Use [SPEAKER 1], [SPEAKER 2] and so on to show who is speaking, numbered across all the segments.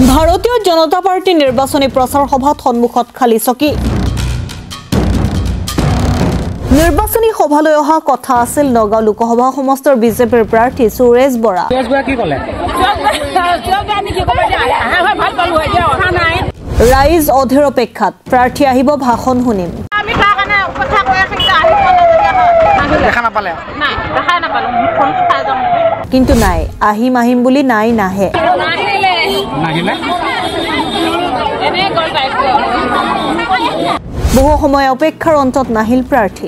[SPEAKER 1] ভাৰতীয় জনতা পাৰ্টি নিৰ্বাচনী প্ৰচাৰ সভাত সন্মুখত খালি চকী নিৰ্বাচনী সভালৈ অহা কথা আছিল নগাঁও লোকসভা সমষ্টিৰ বিজেপিৰ প্ৰাৰ্থী সুৰেশ বৰা
[SPEAKER 2] কি ক'লে
[SPEAKER 1] ৰাইজ অধীৰ অপেক্ষাত প্ৰাৰ্থী আহিব ভাষণ শুনিম কিন্তু নাই আহিম বুলি নাই নাহে বহু সময় অপেক্ষাৰ অন্তত নাহিল প্ৰাৰ্থী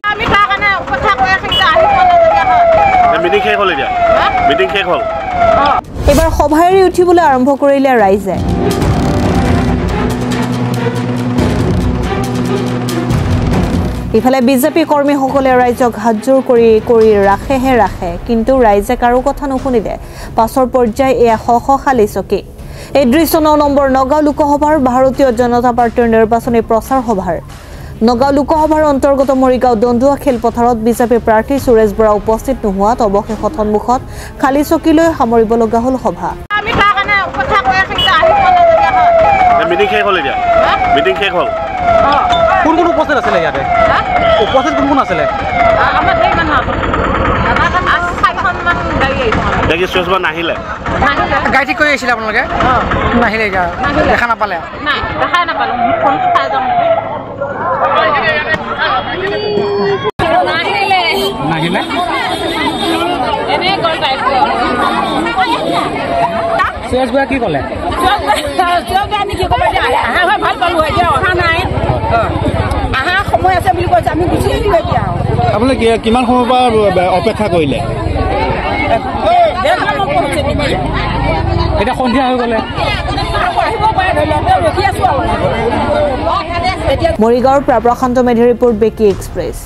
[SPEAKER 1] এবাৰ সভা এৰি উঠিবলৈ আৰম্ভ কৰিলে ৰাইজে ইফালে বিজেপি কৰ্মীসকলে ৰাইজক হাতজোৰ কৰি ৰাখে কিন্তু ৰাইজে কাৰো কথা নুশুনিলে পাছৰ পৰ্যায় এয়া খালি চকী এই দৃশ্য 9 নম্বৰ নগাঁও লোকসভাৰ ভাৰতীয় জনতা পাৰ্টিৰ নিৰ্বাচনী প্ৰচাৰ সভাৰ নগাঁও লোকসভাৰ অন্তৰ্গত মৰিগাঁও দন্দুৱা খেলপথাৰত বিজেপি প্ৰাৰ্থী সুৰেশ বৰা উপস্থিত নোহোৱাত অৱশেষত সন্মুখত খালি চকীলৈ সামৰিব লগা হ'ল সভা
[SPEAKER 2] কোন উপস্থিত আছিলে ইয়াতে উপস্থিত কোন আছিলে গাড়ী ঠিক কৰি আহিছিলে আপোনালোকে নাহিলে দেখা নাপালে সুৰেশ বৰা কি ক'লে
[SPEAKER 3] আপোনালোকে কিমান সময়ৰ পৰা অপেক্ষা কৰিলে
[SPEAKER 2] এতিয়া সন্ধিয়া হৈ গ'লে
[SPEAKER 1] মৰিগাঁৱৰ পৰা প্ৰশান্ত মেধিৰ ৰিপৰ্ট বেকি এক্সপ্ৰেছ।